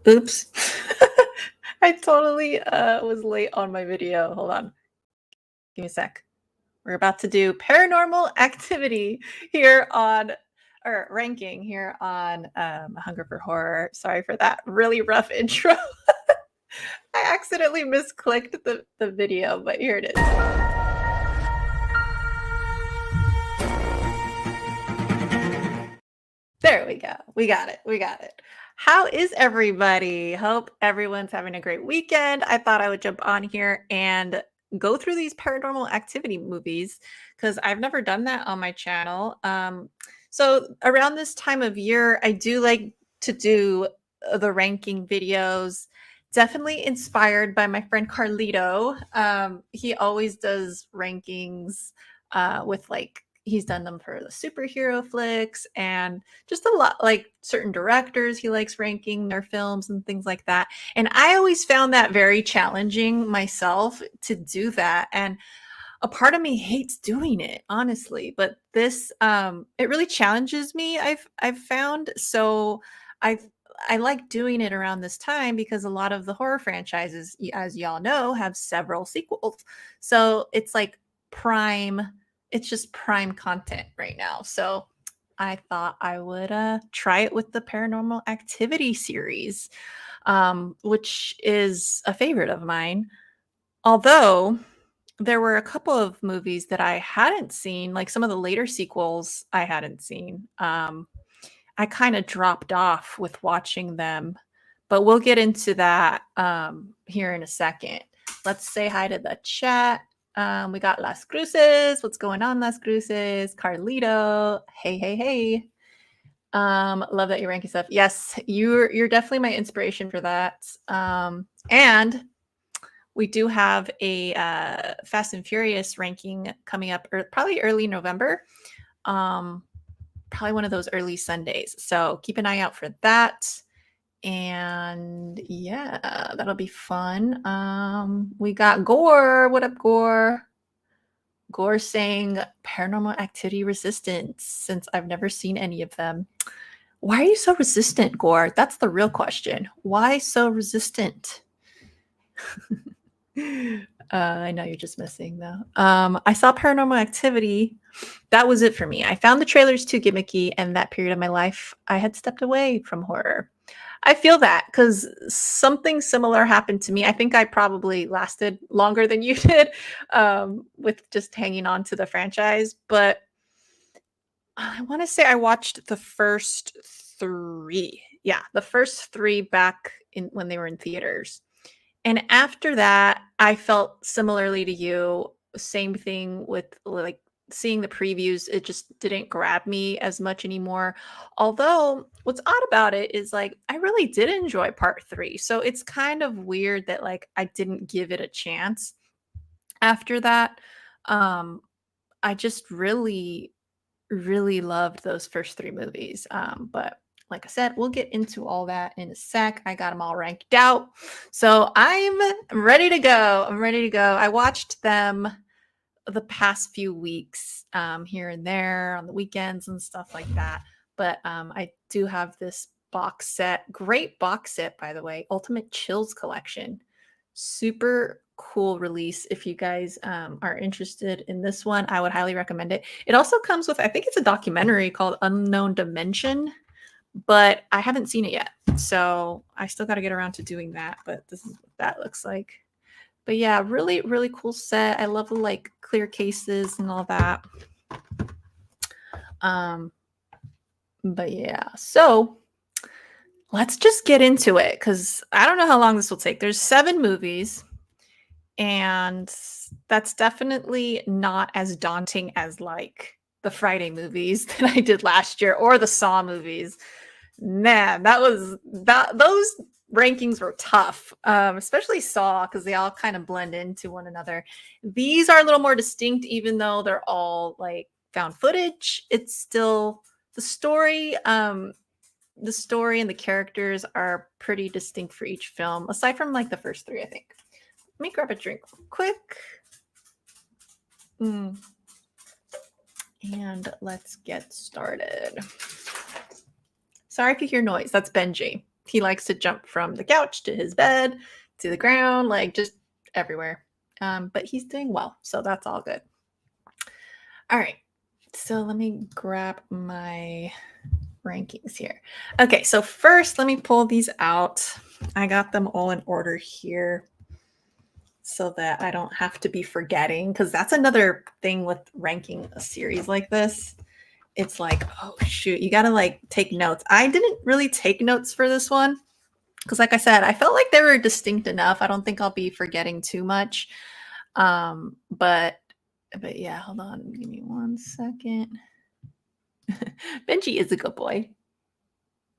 Oops. I totally was late on my video. Hold on. Give me a sec. We're about to do paranormal activity here on or ranking here on Hunger for Horror. Sorry for that really rough intro. I accidentally misclicked the video, but here it is. There we go. We got it. We got it. How is everybody? Hope everyone's having a great weekend. I thought I would jump on here and go through these paranormal activity movies because I've never done that on my channel. So around this time of year, I do like to do the ranking videos. Definitely inspired by my friend Carlito. He always does rankings with like he's done them for the superhero flicks and just a lot like certain directors he likes ranking their films and things like that. And I always found that very challenging myself to do that. And a part of me hates doing it, honestly. But this it really challenges me, I've found. So I've I like doing it around this time because a lot of the horror franchises, as y'all know, have several sequels. So it's like prime, it's just prime content right now. So I thought I would try it with the Paranormal Activity series, which is a favorite of mine. Although there were a couple of movies that I hadn't seen, like some of the later sequels I hadn't seen. I kind of dropped off with watching them, but we'll get into that here in a second. Let's say hi to the chat. We got Las Cruces. What's going on, Las Cruces? Carlito. Hey, hey, hey. Love that you're ranking stuff. Yes, you're definitely my inspiration for that. And we do have a Fast and Furious ranking coming up, or probably early November. Probably one of those early Sundays. So keep an eye out for that. And yeah, that'll be fun. We got Gore. What up, Gore? Gore saying Paranormal Activity Resistance, since I've never seen any of them. Why are you so resistant, Gore? That's the real question. Why so resistant? I know you're just missing though. I saw Paranormal Activity. That was it for me. I found the trailers too gimmicky, and that period of my life, I had stepped away from horror. I feel that because something similar happened to me. I think I probably lasted longer than you did with just hanging on to the franchise. But I want to say I watched the first three. Yeah, the first three back in when they were in theaters. And after that, I felt similarly to you. Same thing with like seeing the previews, it just didn't grab me as much anymore. Although, what's odd about it is like I really did enjoy part 3. So it's kind of weird that like I didn't give it a chance after that. Um I just really loved those first 3 movies. But like I said, we'll get into all that in a sec. I got them all ranked out. So I'm ready to go. I'm ready to go. I watched them the past few weeks here and there on the weekends and stuff like that. But I do have this box set. Great box set, by the way. Ultimate Chills Collection. Super cool release. If you guys are interested in this one, I would highly recommend it. It also comes with, I think it's a documentary called Unknown Dimension, but I haven't seen it yet. So I still got to get around to doing that. But this is what that looks like. But yeah, really cool set. I love the like clear cases and all that. But yeah, so let's just get into it because I don't know how long this will take. There's 7 movies, and that's definitely not as daunting as like the Friday movies that I did last year or the Saw movies. Man, those rankings were tough, especially Saw because they all kind of blend into one another. These are a little more distinct, even though they're all like found footage. It's still the story. The story and the characters are pretty distinct for each film, aside from like the first 3, I think. Let me grab a drink real quick. And let's get started. Sorry if you hear noise. That's Benji. He likes to jump from the couch to his bed to the ground, like just everywhere. But he's doing well, so that's all good. All right. So let me grab my rankings here. Okay, so first let me pull these out. I got them all in order here so that I don't have to be forgetting, because that's another thing with ranking a series like this. It's like, oh shoot, you got to like take notes. I didn't really take notes for this one because like I said, I felt like they were distinct enough. I don't think I'll be forgetting too much. Um, but but yeah, hold on, give me 1 second. Benji is a good boy.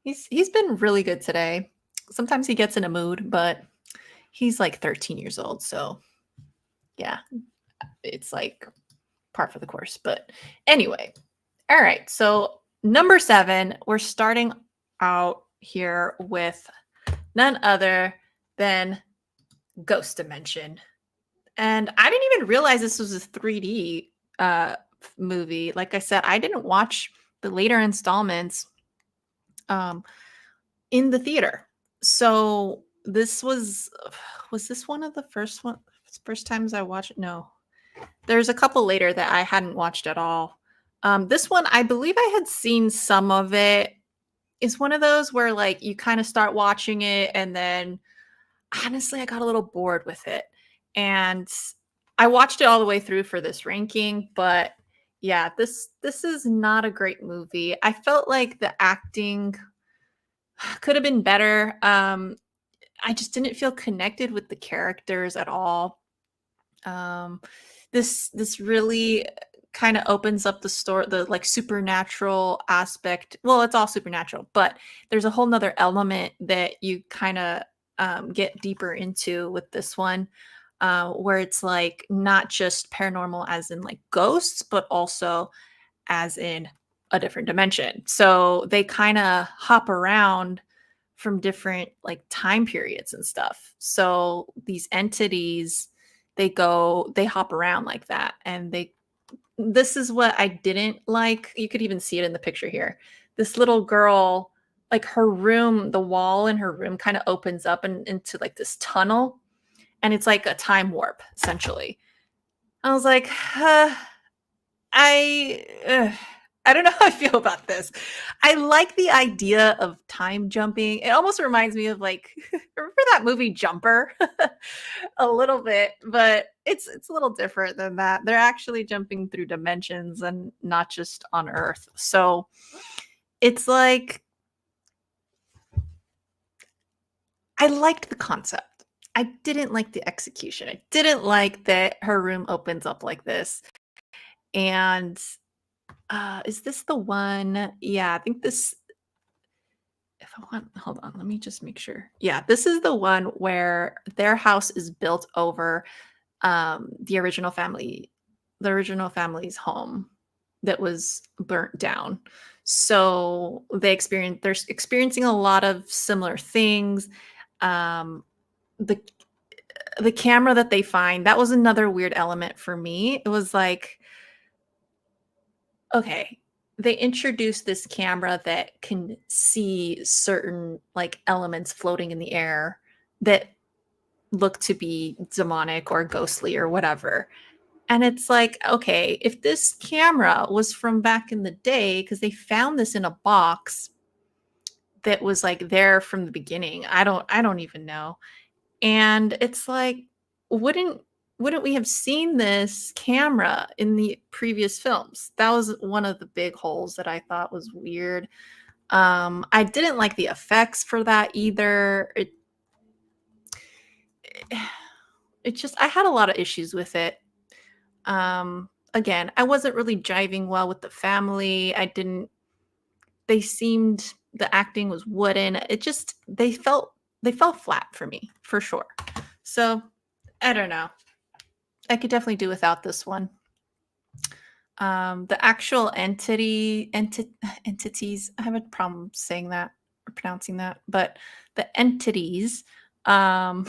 He's been really good today. Sometimes he gets in a mood, but he's like 13 years old, so yeah, it's like par for the course. But anyway, all right. So number 7, we're starting out here with none other than Ghost Dimension. And I didn't even realize this was a 3D movie. Like I said, I didn't watch the later installments um, in the theater. So this was this one of the first times I watched it? No. There's a couple later that I hadn't watched at all. This one, I believe I had seen some of it. It's one of those where like you kind of start watching it and then honestly I got a little bored with it. And I watched it all the way through for this ranking, but yeah, this is not a great movie. I felt like the acting could have been better. I just didn't feel connected with the characters at all. Um, this really kind of opens up the story, the like supernatural aspect. Well, it's all supernatural, but there's a whole nother element that you kind of get deeper into with this one, where it's like not just paranormal as in like ghosts, but also as in a different dimension. So they kind of hop around from different like time periods and stuff. So these entities, they hop around like that. And this is what I didn't like. You could even see it in the picture here. This little girl, like her room, the wall in her room kind of opens up and into like this tunnel. And it's like a time warp, essentially. I was like, I I don't know how I feel about this. I like the idea of time jumping. It almost reminds me of like remember that movie Jumper? A little bit, but it's a little different than that. They're actually jumping through dimensions and not just on Earth. So it's like I liked the concept. I didn't like the execution. I didn't like that her room opens up like this. And is this the one? Yeah, I think this if I want hold on, let me just make sure. Yeah, this is the one where their house is built over the original family's home that was burnt down. So they're experiencing a lot of similar things. Um, the the camera that they find, that was another weird element for me. It was like, okay, they introduced this camera that can see certain like elements floating in the air that look to be demonic or ghostly or whatever. And it's like, okay, if this camera was from back in the day, because they found this in a box that was like there from the beginning. I don't even know. And it's like, wouldn't wouldn't we have seen this camera in the previous films? That was one of the big holes that I thought was weird. I didn't like the effects for that either. It just I had a lot of issues with it. Again, I wasn't really jiving well with the family. I didn't they seemed the acting was wooden. It just they fell flat for me, for sure. So, I don't know. I could definitely do without this one. The actual entities, I have a problem saying that or pronouncing that, but the entities, um,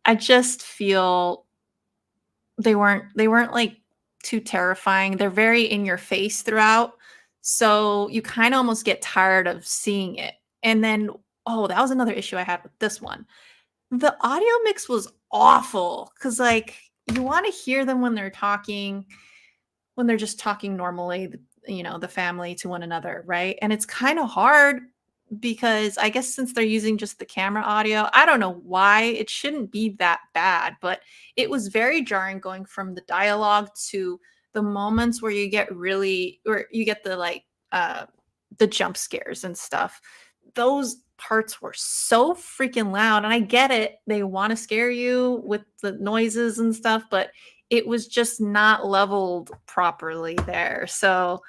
I just feel they weren't like too terrifying. They're very in your face throughout. So you kind of almost get tired of seeing it. And then oh, that was another issue I had with this one. The audio mix was awful because, like, you want to hear them when they're just talking normally, the family to one another, right? And it's kind of hard because I guess since they're using just the camera audio, I don't know why it shouldn't be that bad, but it was very jarring going from the dialogue to the moments where you get the jump scares and stuff. Those parts were so freaking loud, and I get it. They want to scare you with the noises and stuff, but it was just not leveled properly there. So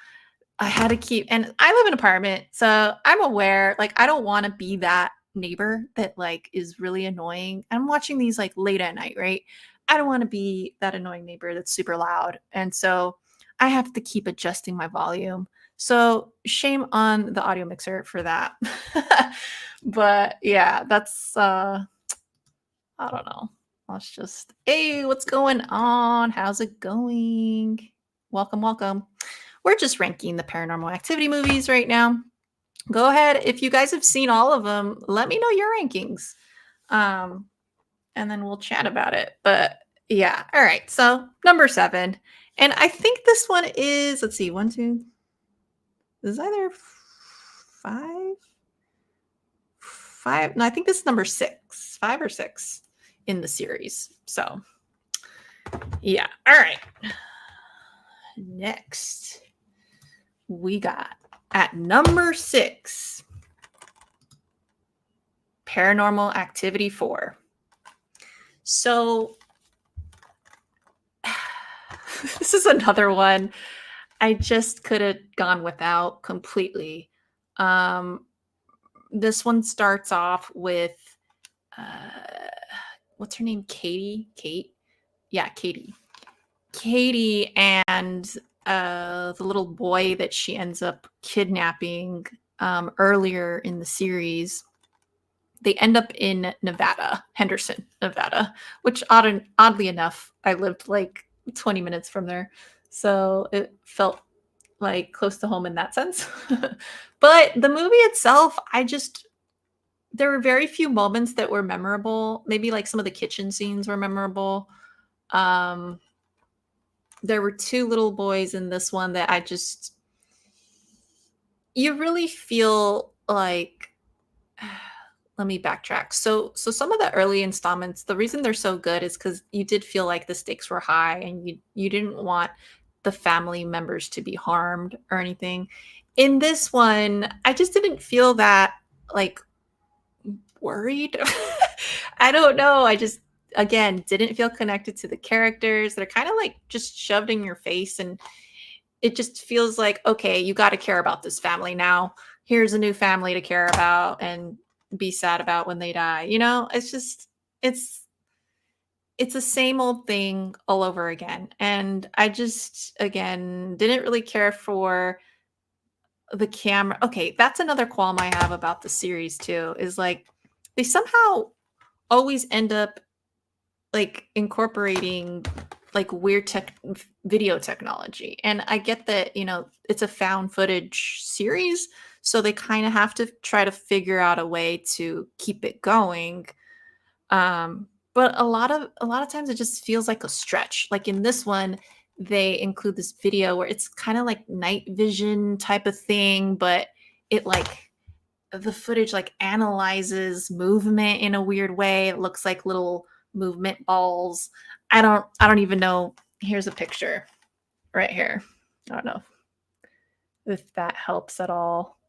I had to keep, and I live in an apartment, so I'm aware, like, I don't want to be that neighbor that like is really annoying. I'm watching these like late at night, right? I don't want to be that annoying neighbor that's super loud. And so I have to keep adjusting my volume. So shame on the audio mixer for that. But yeah, that's I don't know. Let's just, hey, what's going on? How's it going? Welcome, welcome. We're just ranking the paranormal activity movies right now. Go ahead. If you guys have seen all of them, let me know your rankings. And then we'll chat about it. But yeah, all right. So number 7. And I think this one is, let's see, 1, 2, this is either 5. 5. No, I think this is number 6, 5 or 6 in the series. So yeah. All right. Next, we got at number 6, Paranormal Activity 4. So this is another one I just could have gone without completely. This one starts off with what's her name? Kate? Yeah, Katie. Katie and the little boy that she ends up kidnapping earlier in the series. They end up in Nevada, Henderson, Nevada, which oddly enough, I lived like 20 minutes from there. So it felt like close to home in that sense. But the movie itself, there were very few moments that were memorable. Maybe like some of the kitchen scenes were memorable. There were 2 little boys in this one that you really feel like, let me backtrack. So some of the early installments, the reason they're so good is because you did feel like the stakes were high and you didn't want the family members to be harmed or anything. In this one, I just didn't feel that like worried. I don't know. I just, again, didn't feel connected to the characters. They're kind of like just shoved in your face, and it just feels like, okay, you got to care about this family now. Here's a new family to care about and be sad about when they die. It's just, it's the same old thing all over again. And I just, again, didn't really care for the camera. Okay, that's another qualm I have about the series too, is like they somehow always end up like incorporating like weird video technology. And I get that, it's a found footage series, so they kind of have to try to figure out a way to keep it going. But a lot of times it just feels like a stretch. Like in this one, they include this video where it's kind of like night vision type of thing, but it like the footage like analyzes movement in a weird way. It looks like little movement balls. I don't even know. Here's a picture right here. I don't know if that helps at all.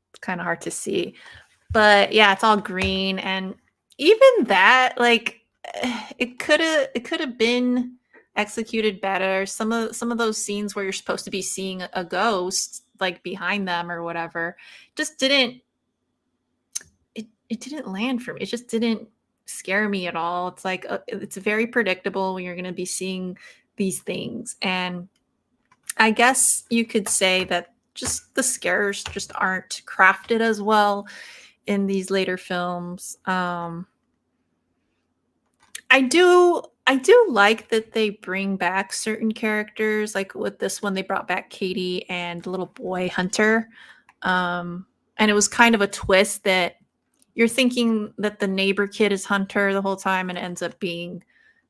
It's kind of hard to see. But yeah, it's all green, and even that, like, it could have been executed better. Some of those scenes where you're supposed to be seeing a ghost like behind them or whatever just it didn't land for me. It just didn't scare me at all. It's like it's very predictable when you're going to be seeing these things. And I guess you could say that just the scares just aren't crafted as well in these later films. I do like that they bring back certain characters. Like with this one, they brought back Katie and the little boy Hunter. And it was kind of a twist that you're thinking that the neighbor kid is Hunter the whole time and it ends up being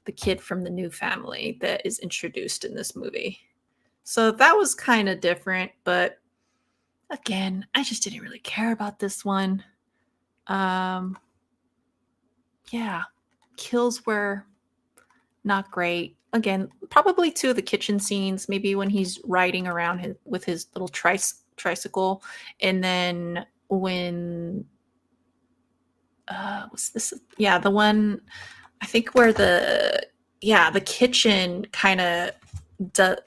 the kid from the new family that is introduced in this movie. So that was kind of different, but again, I just didn't really care about this one. Um, yeah, kills were not great. Again, probably two of the kitchen scenes, maybe when he's riding around with his little tricycle, and then when was this? Yeah, the one I think where the kitchen kind of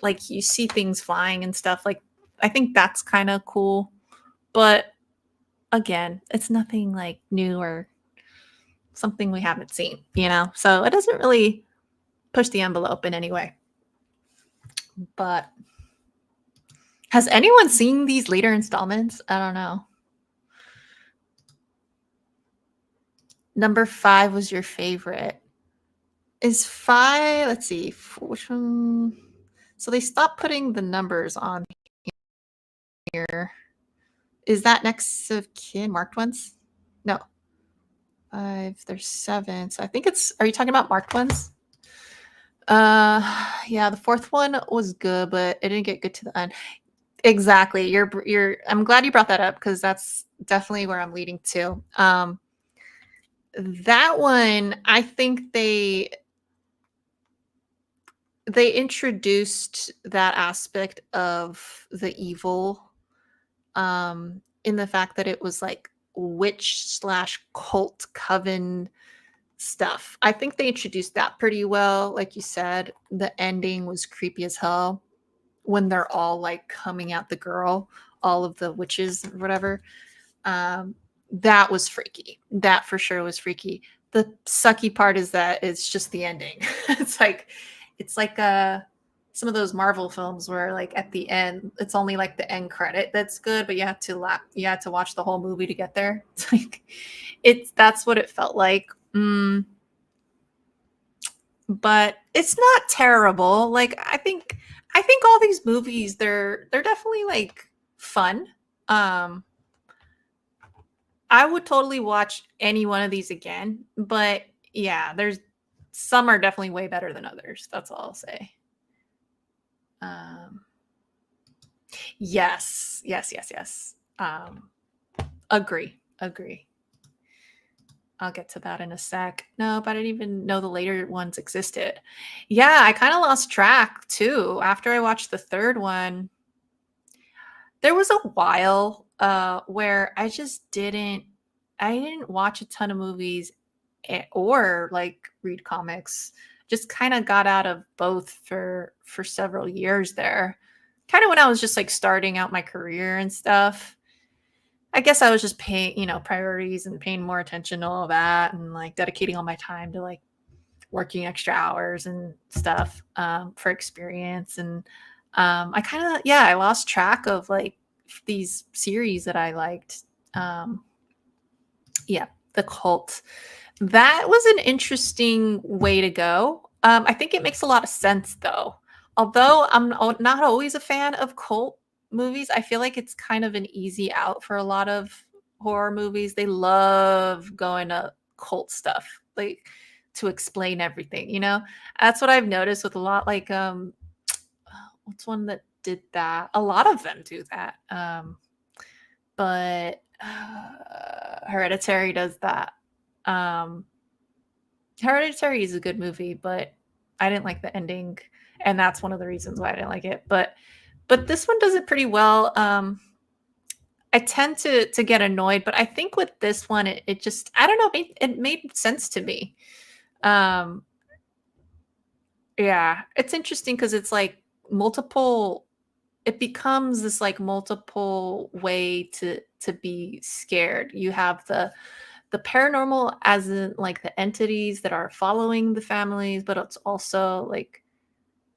like you see things flying and stuff. Like I think that's kind of cool, but again, it's nothing like new or something we haven't seen, So it doesn't really push the envelope in any way. But has anyone seen these later installments? I don't know. Number 5 was your favorite. Is 5, let's see, which one? So they stopped putting the numbers on here. Is that next of kin marked ones? No. 5, there's 7. So I think are you talking about marked ones? Yeah, the fourth one was good, but it didn't get good to the end. Exactly. I'm glad you brought that up because that's definitely where I'm leading to. That one, I think they introduced that aspect of the evil in the fact that it was like witch slash cult coven stuff. I think they introduced that pretty well. Like you said, the ending was creepy as hell when they're all like coming at the girl, all of the witches or whatever. Um, that was freaky. That for sure was freaky. The sucky part is that it's just the ending. it's like some of those Marvel films where like at the end it's only like the end credit that's good, but you had to watch the whole movie to get there. It's like that's what it felt like. But it's not terrible. Like I think all these movies they're definitely like fun. Um I would totally watch any one of these again, but yeah, there's some are definitely way better than others. That's all I'll say. Um, yes, yes, yes, yes. Agree. I'll get to that in a sec. No, but I didn't even know the later ones existed. Yeah, I kind of lost track too. After I watched the third one, there was a while where I didn't watch a ton of movies or like read comics. Just kind of got out of both for several years there. Kind of when I was just like starting out my career and stuff. I guess I was just paying, priorities and paying more attention to all that and like dedicating all my time to like working extra hours and stuff for experience. And I kind of, yeah, I lost track of like these series that I liked. Um, yeah, the cult. That was an interesting way to go. I think it makes a lot of sense though. Although not always a fan of cult movies, I feel like it's kind of an easy out for a lot of horror movies. They love going to cult stuff, like to explain everything, That's what I've noticed with a lot like what's one that did that? A lot of them do that. But Hereditary does that. Um Hereditary is a good movie, but I didn't like the ending, and that's one of the reasons why I didn't like it. But this one does it pretty well. I tend to get annoyed, but I think with this one, it just I don't know, it made sense to me. Um, yeah, it's interesting because it's like multiple. It becomes this like multiple way to be scared. You have the paranormal as in like the entities that are following the families, but it's also like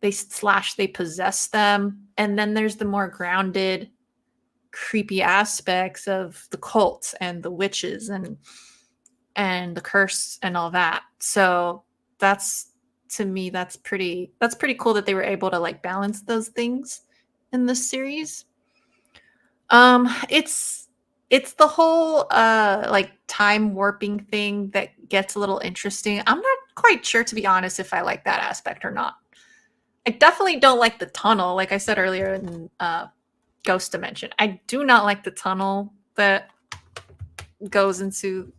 they possess them. And then there's the more grounded, creepy aspects of the cult and the witches and the curse and all that. So that's to me, that's pretty cool that they were able to like balance those things in this series. It's It's the whole, like, time warping thing that gets a little interesting. I'm not quite sure, to be honest, if I like that aspect or not. I definitely don't like the tunnel, like I said earlier in, Ghost Dimension. I do not like the tunnel that goes into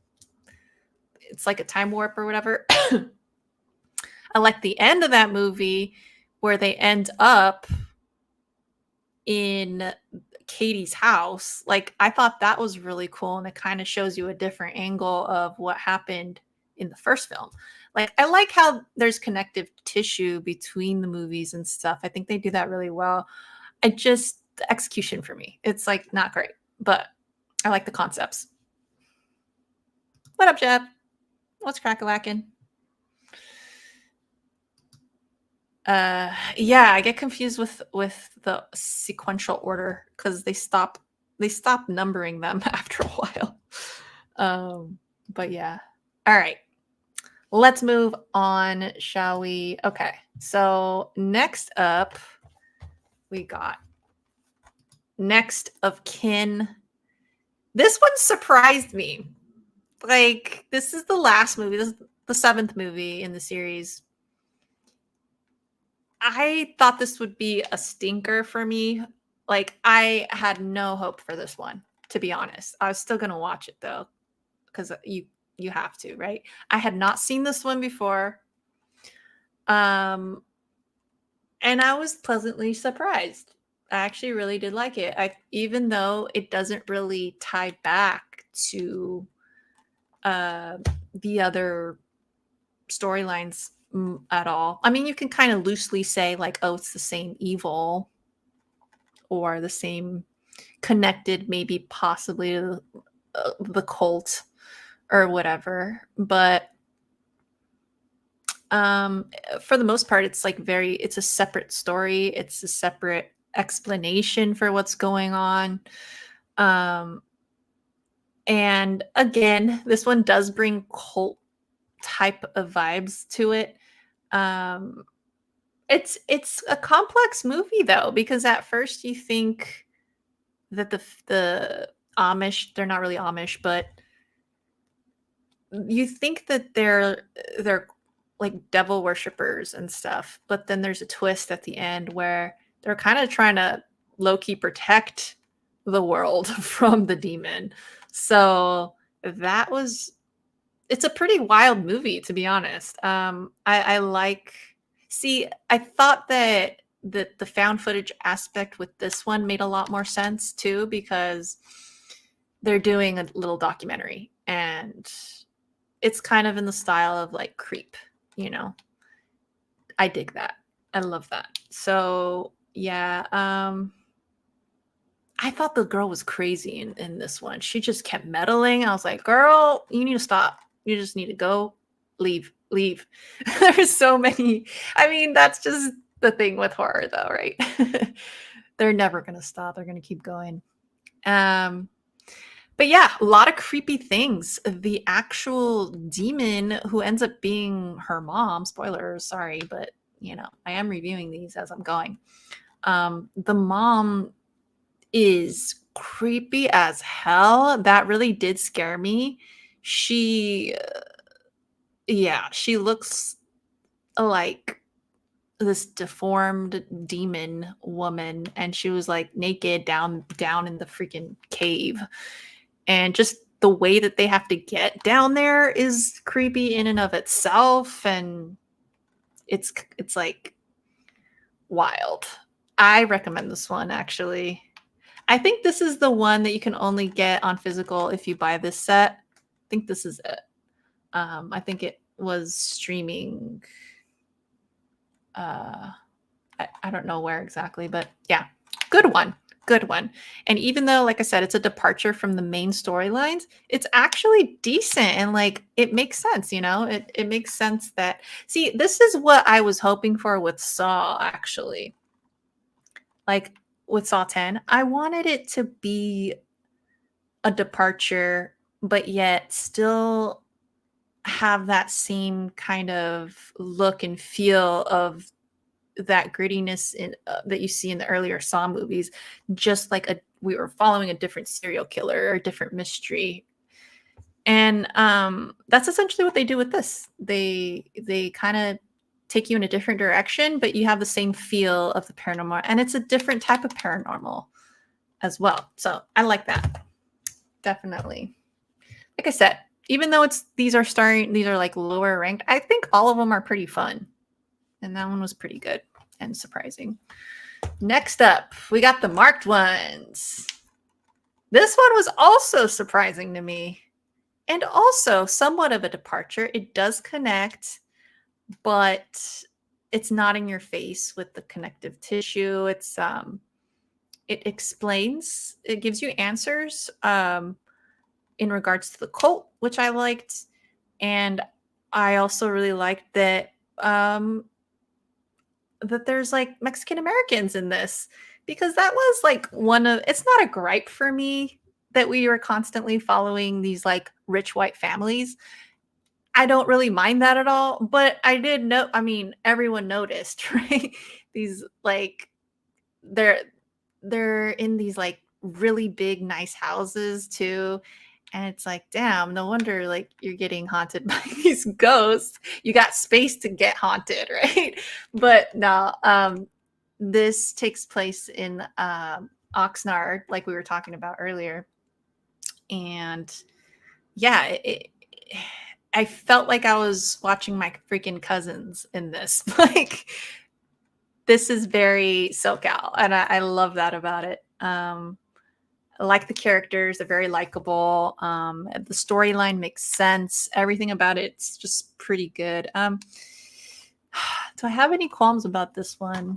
it's like a time warp or whatever. I like the end of that movie where they end up in Katie's house. Like, I thought that was really cool, and it kind of shows you a different angle of what happened in the first film. Like, I like how there's connective tissue between the movies and stuff. I think they do that really well. I just the execution for me, it's like not great, but I like the concepts. What up, Jeb? What's crack a lacking? Yeah, I get confused with the sequential order because they stop numbering them after a while. But yeah. All right. Let's move on, shall we? Okay. So next up, we got Next of Kin. This one surprised me. Like, this is the last movie. This is the seventh movie in the series. I thought this would be a stinker for me. Like, I had no hope for this one, to be honest. I was still gonna watch it though, because you have to, right? I had not seen this one before. Um, and I was pleasantly surprised. I actually really did like it. Even though it doesn't really tie back to uh the other storylines at all. I mean, you can kind of loosely say like, oh, it's the same evil or the same connected, maybe possibly to the cult or whatever. But for the most part, it's like it's a separate story. It's a separate explanation for what's going on. Um, and again, this one does bring cult type of vibes to it. Um, it's a complex movie though, because at first you think that the Amish, they're not really Amish, but you think that they're like devil worshippers and stuff, but then there's a twist at the end where they're kind of trying to low key protect the world from the demon. So that was it's a pretty wild movie, to be honest. I like see, I thought that the found footage aspect with this one made a lot more sense too, because they're doing a little documentary and it's kind of in the style of like Creep, you know. I dig that. I love that. So yeah, I thought the girl was crazy in this one. She just kept meddling. I was like, girl, you need to stop. You just need to go, leave, leave. There's so many. I mean, that's just the thing with horror, though, right? They're never gonna stop. They're gonna keep going. Um, but yeah, a lot of creepy things. The actual demon who ends up being her mom, spoilers, sorry, but I am reviewing these as I'm going. The mom is creepy as hell. That really did scare me. She yeah, she looks like this deformed demon woman, and she was like naked down in the freaking cave. And just the way that they have to get down there is creepy in and of itself, and it's like wild. I recommend this one actually. I think this is the one that you can only get on physical if you buy this set. I think this is it. I think it was streaming. Uh, I don't know where exactly, but yeah, good one. Good one. And even though, like I said, it's a departure from the main storylines, it's actually decent and like it makes sense, It makes sense that see, this is what I was hoping for with Saw, actually. Like with Saw 10, I wanted it to be a departure, but yet still have that same kind of look and feel of that grittiness that you see in the earlier Saw movies, just like we were following a different serial killer or a different mystery. And that's essentially what they do with this. They kind of take you in a different direction, but you have the same feel of the paranormal, and it's a different type of paranormal as well. So I like that. Definitely. Like I said, even though these are like lower ranked, I think all of them are pretty fun. And that one was pretty good and surprising. Next up, we got the marked ones. This one was also surprising to me, and also somewhat of a departure. It does connect, but it's not in your face with the connective tissue. It explains, it gives you answers in regards to the cult, which I liked. And I also really liked that there's like Mexican Americans in this, because that was like it's not a gripe for me that we were constantly following these like rich white families. I don't really mind that at all, but I did know, I mean, everyone noticed, right? These like they're they're in these like really big nice houses too, and it's like, damn, no wonder like you're getting haunted by these ghosts. You got space to get haunted, right? But no, this takes place in Oxnard, like we were talking about earlier. And yeah, I felt like I was watching my freaking cousins in this. Like, this is very SoCal, and I love that about it. I like the characters; they're very likable. The storyline makes sense. Everything about it's just pretty good. Do I have any qualms about this one?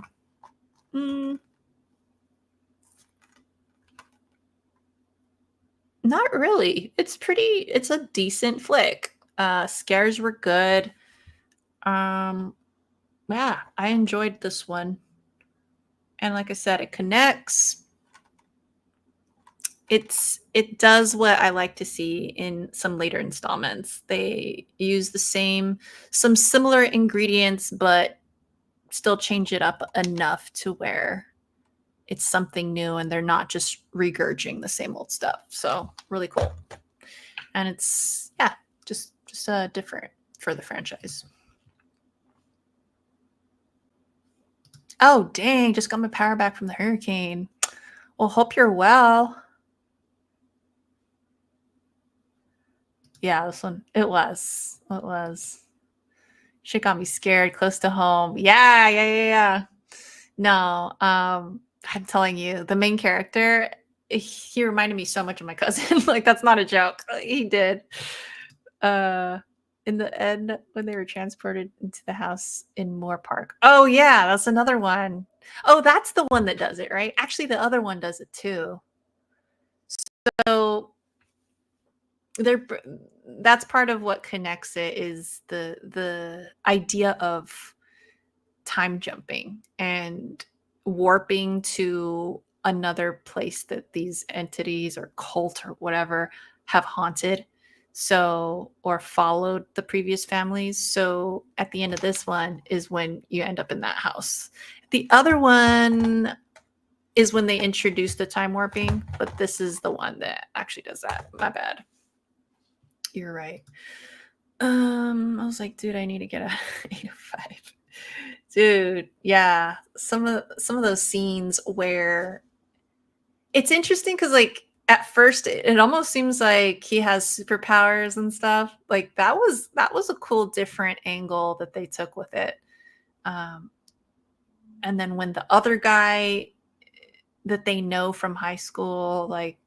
Not really. It's a decent flick. Scares were good. Um, yeah, I enjoyed this one. And like I said, it connects. It does what I like to see in some later installments. They use some similar ingredients, but still change it up enough to where it's something new and they're not just regurging the same old stuff. So really cool. And it's just different for the franchise. Oh dang, just got my power back from the hurricane. Well, hope you're well. Yeah, this one, it was. Shit got me scared close to home. Yeah. No, I'm telling you, the main character, he reminded me so much of my cousin. Like, that's not a joke. He did. Uh, in the end, when they were transported into the house in Moore Park. Oh yeah, that's another one. Oh, that's the one that does it, right? Actually, the other one does it too. So they're that's part of what connects it, is the idea of time jumping and warping to another place that these entities or cult or whatever have haunted, so, or followed the previous families. So at the end of this one is when you end up in that house. The other one is when they introduce the time warping, but this is the one that actually does that. My bad. You're right. I was like, dude, I need to get a 805. Dude, yeah. Some of those scenes where it's interesting, because like at first it almost seems like he has superpowers and stuff. Like that was a cool different angle that they took with it. Um, and then when the other guy that they know from high school, like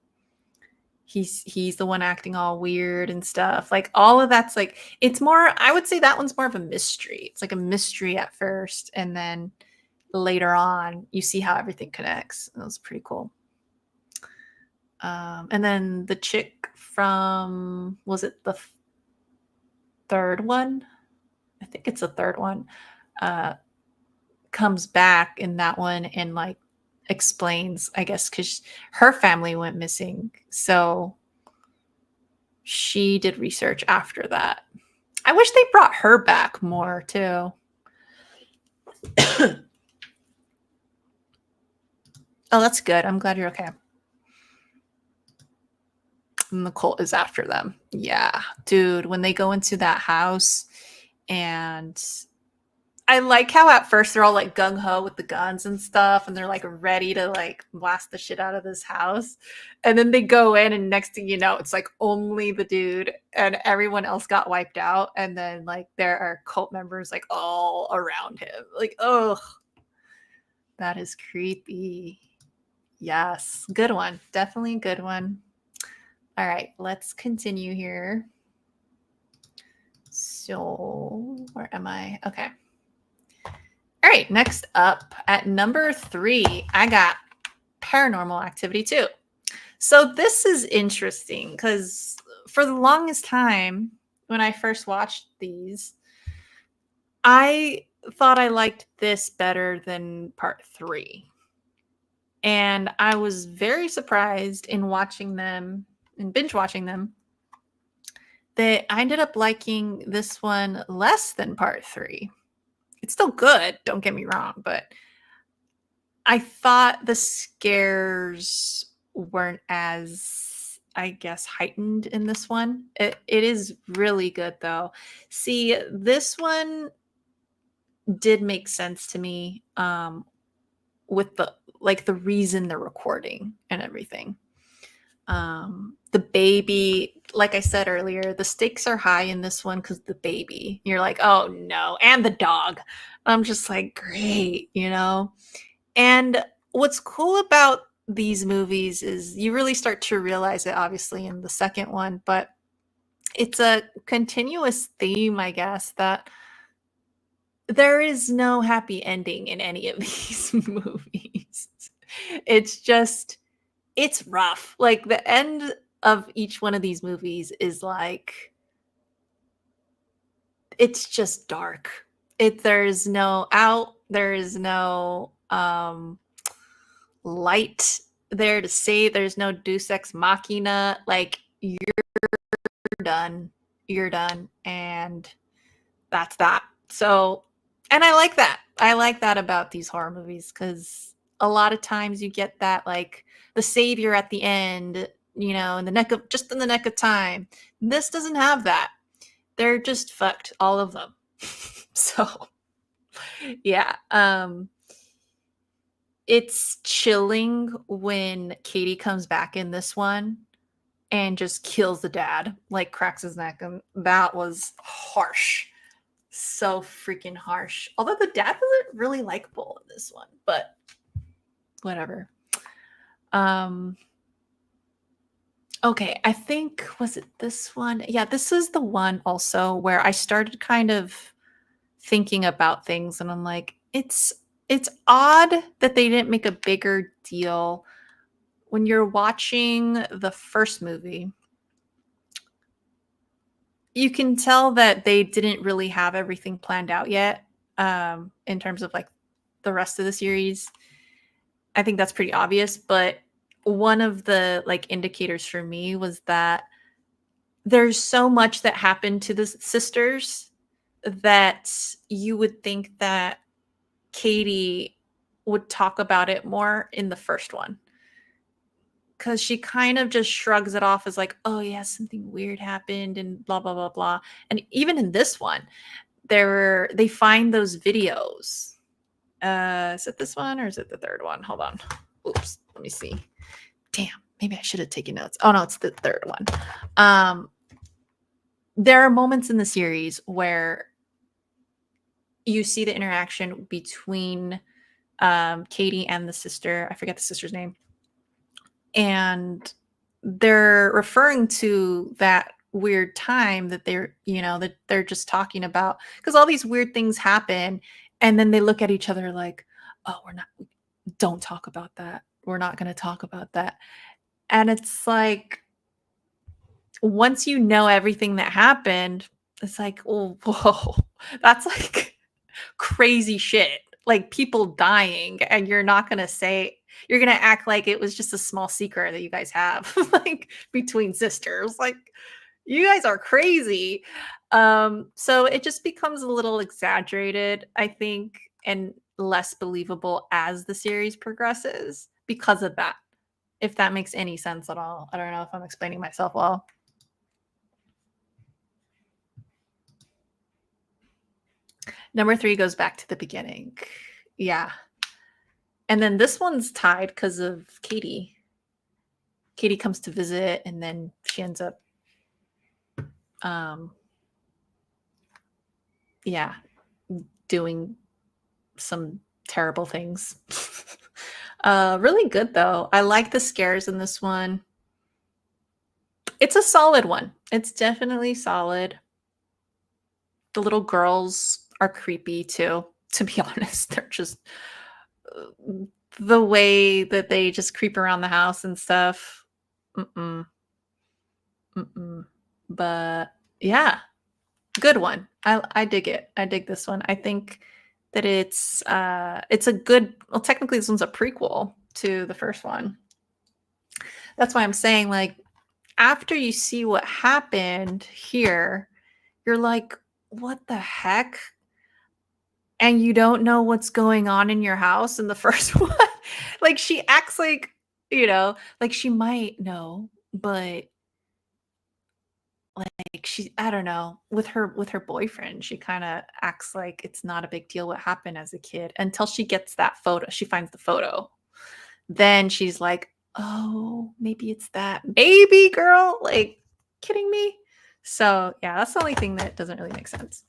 he's the one acting all weird and stuff, like all of that's like, it's more, I would say that one's more of a mystery. It's like a mystery at first, and then later on you see how everything connects. That was pretty cool. And then the chick from, was it the third one? I think it's the third one. Comes back in that one and like explains, I guess, because her family went missing. So she did research after that. I wish they brought her back more too. Oh, that's good. I'm glad you're okay. And the cult is after them. Yeah. Dude, when they go into that house and I like how at first they're all like gung ho with the guns and stuff, and they're like ready to like blast the shit out of this house. And then they go in, and next thing you know, it's like only the dude and everyone else got wiped out. And then like there are cult members like all around him. Like, oh, that is creepy. Yes. Good one. Definitely a good one. All right, let's continue here. So, where am I? Okay. All right, next up at number 3, I got Paranormal Activity 2. So this is interesting because for the longest time, when I first watched these, I thought I liked this better than part 3. And I was very surprised in watching them and binge watching them that I ended up liking this one less than part 3. It's still good, don't get me wrong, but I thought the scares weren't as, I guess, heightened in this one. It is really good though. See, this one did make sense to me with the like the reason they're recording and everything. The baby, like I said earlier, the stakes are high in this one because the baby. You're like, oh no, and the dog. I'm just like, great, you know? And what's cool about these movies is you really start to realize it obviously in the second one, but it's a continuous theme, I guess, that there is no happy ending in any of these movies. It's just it's rough. Like the end of each one of these movies is like it's just dark. There's no out, there is no light there to save. There's no Deus Ex Machina. Like you're done. You're done. And that's that. So, and I like that. I like that about these horror movies because a lot of times you get that like the savior at the end, you know, in the neck of just in the neck of time. This doesn't have that. They're just fucked, all of them. So, yeah. It's chilling when Katie comes back in this one and just kills the dad, like cracks his neck, and that was harsh. So freaking harsh. Although the dad wasn't really likable in this one, but whatever. Um okay, I think was it this one? Yeah, this is the one also where I started kind of thinking about things and I'm like, it's odd that they didn't make a bigger deal when you're watching the first movie. You can tell that they didn't really have everything planned out yet in terms of like the rest of the series. I think that's pretty obvious, but one of the like indicators for me was that there's so much that happened to the sisters that you would think that Katie would talk about it more in the first one. Cause she kind of just shrugs it off as like, oh yeah, something weird happened and blah blah blah blah. And even in this one, they find those videos. Is it this one or is it the third one? Hold on. Oops, let me see. Damn, maybe I should have taken notes. Oh no, it's the third one. There are moments in the series where you see the interaction between Katie and the sister. I forget the sister's name. And they're referring to that weird time that they're just talking about because all these weird things happen and then they look at each other like, oh, don't talk about that. We're not going to talk about that. And it's like once you know everything that happened, it's like, oh, whoa, that's like crazy shit. Like people dying, and you're not going to say, you're going to act like it was just a small secret that you guys have, like between sisters. Like, you guys are crazy. So it just becomes a little exaggerated, I think, and less believable as the series progresses because of that. if that makes any sense at all. I don't know if I'm explaining myself well. Number 3 goes back to the beginning. Yeah. And then this one's tied because of Katie. Katie comes to visit, and then she ends up, um, yeah, doing some terrible things. Really good though. I like the scares in this one. It's a solid one. It's definitely solid. The little girls are creepy too, to be honest. They're just uh, the way that they just creep around the house and stuff. Mm-mm, mm-mm. But yeah, good one. I dig it. I dig this one. I think that it's a good, well, technically this one's a prequel to the first one. That's why I'm saying, like, after you see what happened here, you're like, what the heck? And you don't know what's going on in your house in the first one. Like, she acts like, like she might know, but like she, I don't know, with her boyfriend, she kind of acts like it's not a big deal what happened as a kid until she gets that photo. She finds the photo. Then she's like, "Oh, maybe it's that baby girl." Like, kidding me? So, yeah, that's the only thing that doesn't really make sense.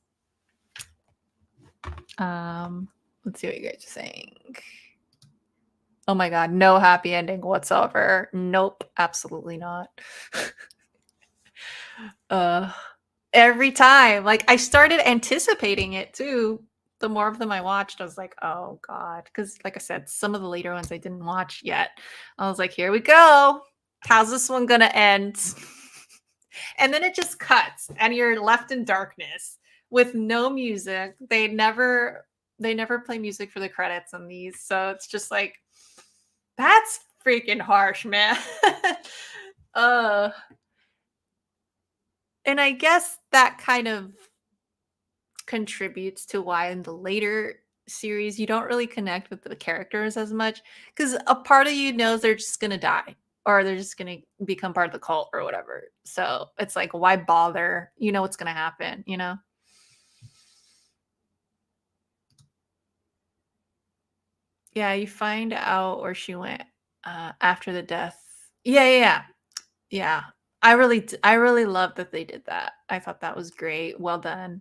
Let's see what you guys are saying. Oh my god, no happy ending whatsoever. Nope, absolutely not. uh every time, like, I started anticipating it too. The more of them I watched, I was like, "Oh god," because like I said, some of the later ones I didn't watch yet. I was like, "Here we go. How's this one gonna end?" And then it just cuts, and you're left in darkness with no music. They never play music for the credits on these, so it's just like, that's freaking harsh, man. uh, and I guess that kind of contributes to why in the later series you don't really connect with the characters as much, because a part of you knows they're just gonna die or they're just gonna become part of the cult or whatever. So it's like, why bother? You know what's gonna happen. Yeah, you find out where she went after the death. Yeah, yeah, yeah. Yeah. I really love that they did that. I thought that was great. Well done.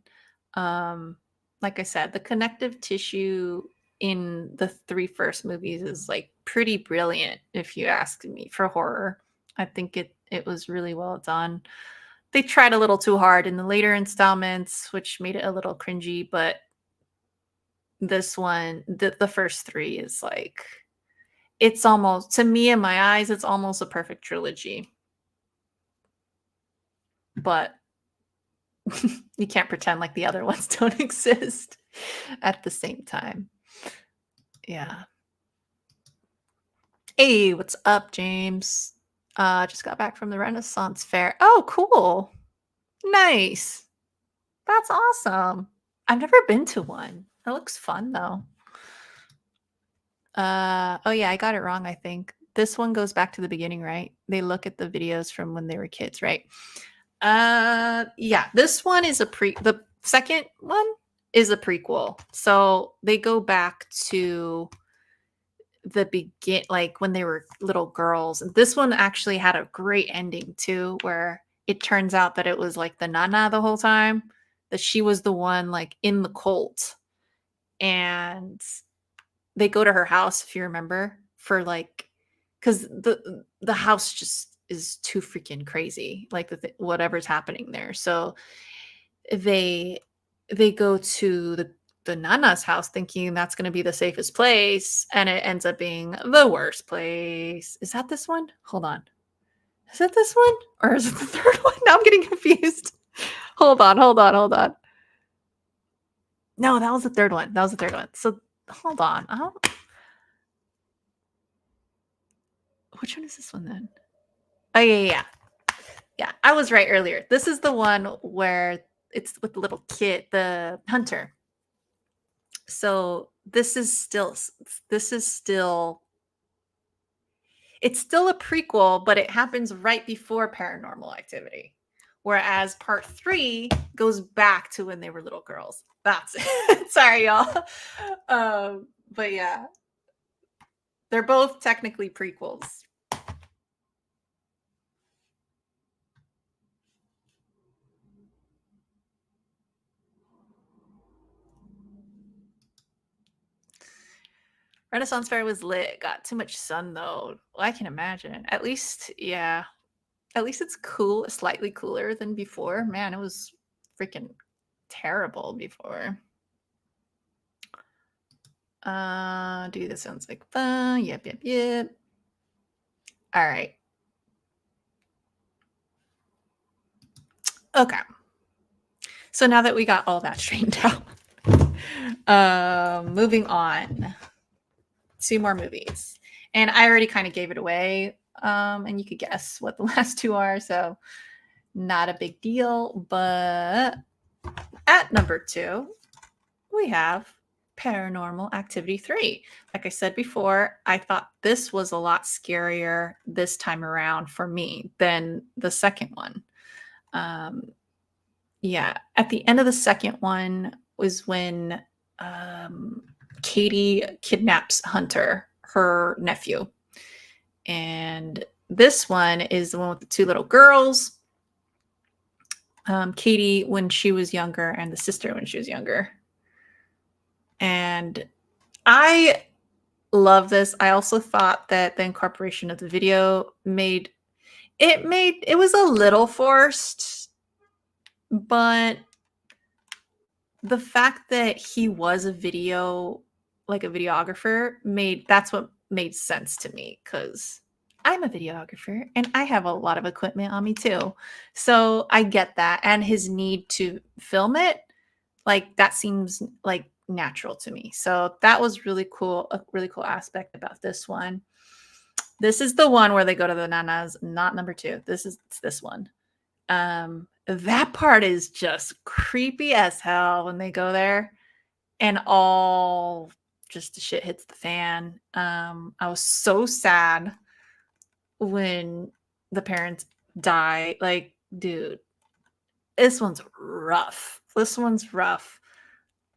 Like I said, the connective tissue in the 3 first movies is, like, pretty brilliant if you ask me for horror. I think it was really well done. They tried a little too hard in the later installments, which made it a little cringy, but this one, the first 3 is like, it's almost, to me in my eyes, it's almost a perfect trilogy. But you can't pretend like the other ones don't exist at the same time. Yeah. Hey, what's up, James? Just got back from the Renaissance Fair. Oh, cool. Nice. That's awesome. I've never been to one. That looks fun though. Oh yeah, I got it wrong, I think. This one goes back to the beginning, right? They look at the videos from when they were kids, right? Yeah, this one is the second one is a prequel. So they go back to the like when they were little girls. And this one actually had a great ending too, where it turns out that it was like the Nana the whole time, that she was the one like in the cult. And they go to her house, if you remember, for like, because the house just is too freaking crazy, like whatever's happening there. So they they go to the Nana's house thinking that's going to be the safest place, and it ends up being the worst place. Is that this one? Hold on. Is it this one? Or is it the third one? Now I'm getting confused. Hold on, hold on, hold on. No, that was the third one. That was the third one. So hold on. Which one is this one then? Oh yeah, yeah, yeah. Yeah, I was right earlier. This is the one where it's with the little kid, the hunter. So this is still it's still a prequel, but it happens right before Paranormal Activity. Whereas part 3 goes back to when they were little girls. That's it. Sorry, y'all. But yeah, they're both technically prequels. Renaissance Fair was lit. Got too much sun though. Well, I can imagine. At least, yeah. At least it's cool, slightly cooler than before. Man, it was freaking terrible before. Dude, that sounds like fun. Yep, yep, yep. All right. Okay. So now that we got all that straightened out, moving on. 2 more movies. And I already kind of gave it away. And you could guess what the last 2 are, so not a big deal. But at number 2, we have Paranormal Activity 3. Like I said before, I thought this was a lot scarier this time around for me than the second one. Yeah, at the end of the second one was when Katie kidnaps Hunter, her nephew. And this one is the one with the 2 little girls. Katie when she was younger and the sister when she was younger. And I love this. I also thought that the incorporation of the video it was a little forced, but the fact that he was a videographer that's what made sense to me, because I'm a videographer and I have a lot of equipment on me too. So I get that. And his need to film it, like that seems like natural to me. So that was really cool, a really cool aspect about this one. This is the one where they go to the nanas, not number 2. It's this one. That part is just creepy as hell when they go there and all just the shit hits the fan. I was so sad when the parents die. Like, dude, this one's rough. This one's rough.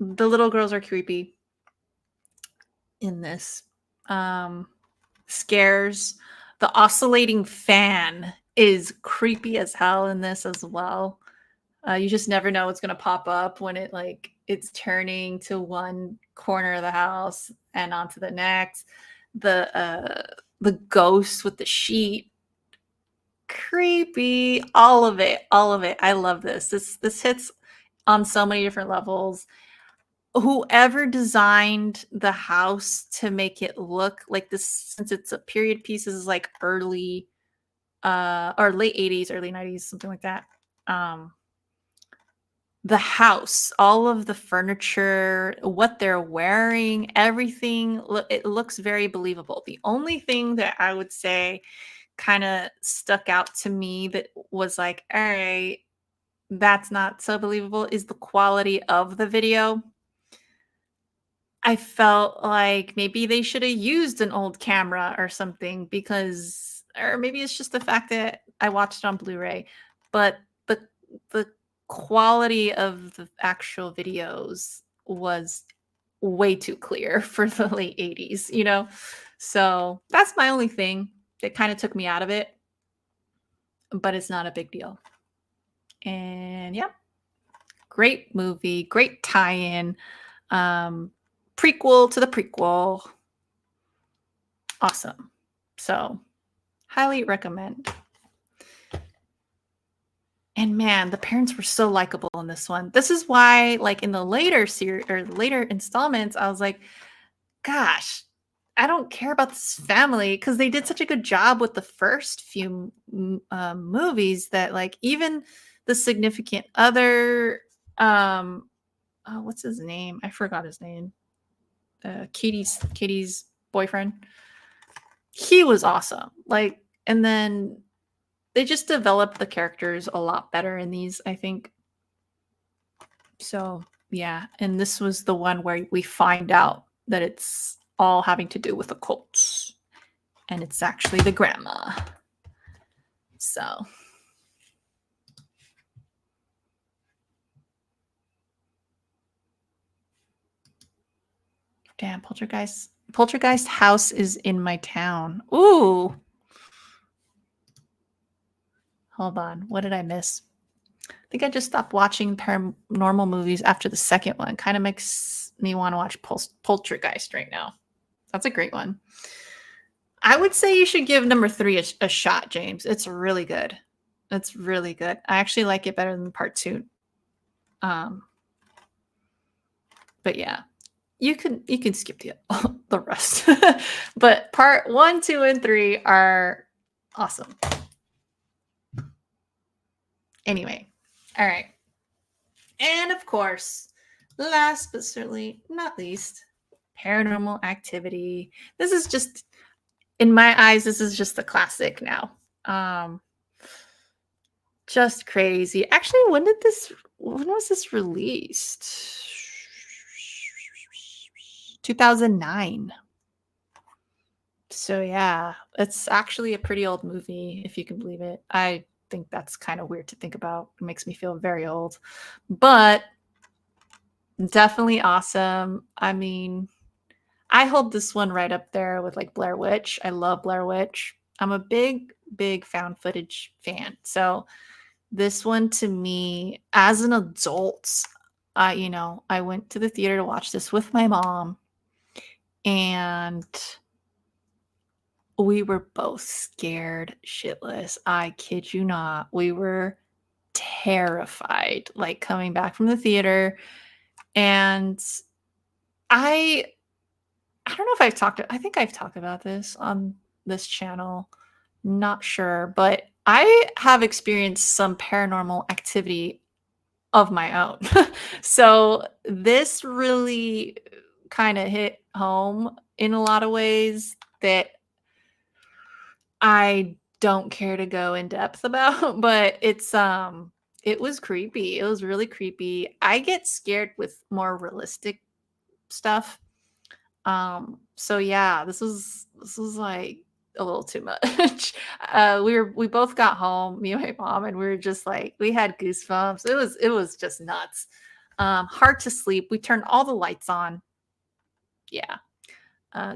The little girls are creepy in this. Scares. The oscillating fan is creepy as hell in this as well. You just never know what's going to pop up when it's turning to one corner of the house and onto the next. The ghost with the sheet, creepy. All of it. I love this. This hits on so many different levels. Whoever designed the house to make it look like this, since it's a period piece, is like early or late 80s, early 90s, something like that. The house, all of the furniture, what they're wearing, everything, it looks very believable. The only thing that I would say kind of stuck out to me that was like, all right, that's not so believable, is the quality of the video. I felt like maybe they should have used an old camera or something, because, or maybe it's just the fact that I watched it on Blu-ray, but the quality of the actual videos was way too clear for the late 80s, you know? So that's my only thing that kind of took me out of it, but it's not a big deal. And yeah, great movie, great tie-in. Prequel to the prequel. Awesome. So, highly recommend. And man, the parents were so likable in this one. This is why, like in the later series or later installments, I was like, gosh, I don't care about this family, because they did such a good job with the first few movies that, like, even the significant other, oh, what's his name? I forgot his name. Katie's boyfriend. He was awesome. Like, and then they just developed the characters a lot better in these, I think. So yeah, and this was the one where we find out that it's all having to do with occults. and it's actually the grandma. So damn, Poltergeist house is in my town. Ooh. Hold on. What did I miss? I think I just stopped watching paranormal movies after the second one. Kind of makes me want to watch Poltergeist right now. That's a great one. I would say you should give number 3 a shot, James. It's really good. It's really good. I actually like it better than part 2. But yeah, you can skip the rest. But part 1, 2, and 3 are awesome. Anyway, all right. And of course, last but certainly not least, Paranormal Activity. This is just, in my eyes, this is just a classic now. Just crazy. Actually, when was this released? 2009. So yeah, it's actually a pretty old movie, if you can believe it. I think that's kind of weird to think about. It makes me feel very old. But definitely awesome. I mean, I hold this one right up there with like Blair Witch. I love Blair Witch. I'm a big found footage fan. So this one to me, as an adult, I went to the theater to watch this with my mom, and we were both scared shitless. I kid you not. We were terrified, like coming back from the theater. And I don't know if I think I've talked about this on this channel. Not sure, but I have experienced some paranormal activity of my own. So this really kind of hit home in a lot of ways that I don't care to go in depth about, but it was creepy. It was really creepy. I get scared with more realistic stuff. So yeah, this was like a little too much. We both got home, me and my mom, and we were just like, we had goosebumps. It was just nuts. Hard to sleep. We turned all the lights on. Yeah.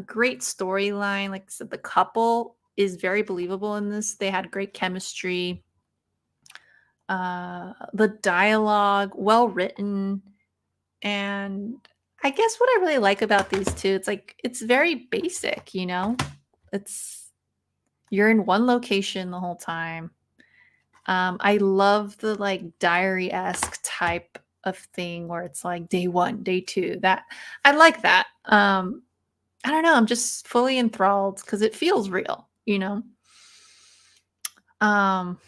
Great storyline. Like I said, the couple is very believable in this. They had great chemistry. The dialogue, well written. And I guess what I really like about these two, it's like it's very basic, you know? It's You're in one location the whole time. I love the like diary-esque type of thing where it's like day 1, day 2. That I like that. I don't know, I'm just fully enthralled because it feels real, you know? Um,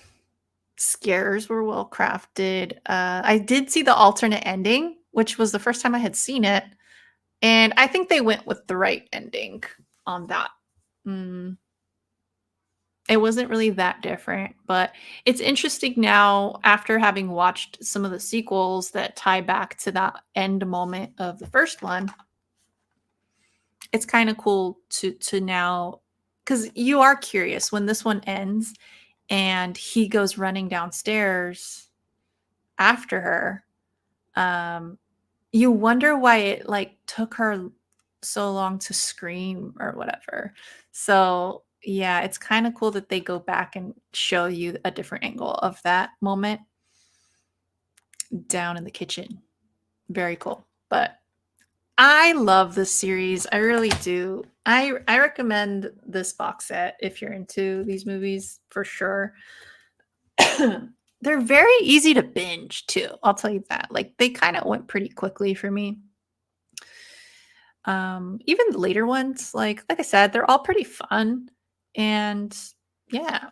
Scares were well crafted. I did see the alternate ending, which was the first time I had seen it. And I think they went with the right ending on that. Mm, it wasn't really that different, but it's interesting now after having watched some of the sequels that tie back to that end moment of the first one. It's kind of cool to now, because you are curious when this one ends and he goes running downstairs after her. You wonder why it like took her so long to scream or whatever. So yeah, it's kind of cool that they go back and show you a different angle of that moment down in the kitchen. Very cool. But I love this series. I really do. I recommend this box set if you're into these movies for sure. They're very easy to binge too. I'll tell you that. Like they kind of went pretty quickly for me. Even the later ones, like I said, they're all pretty fun. And yeah,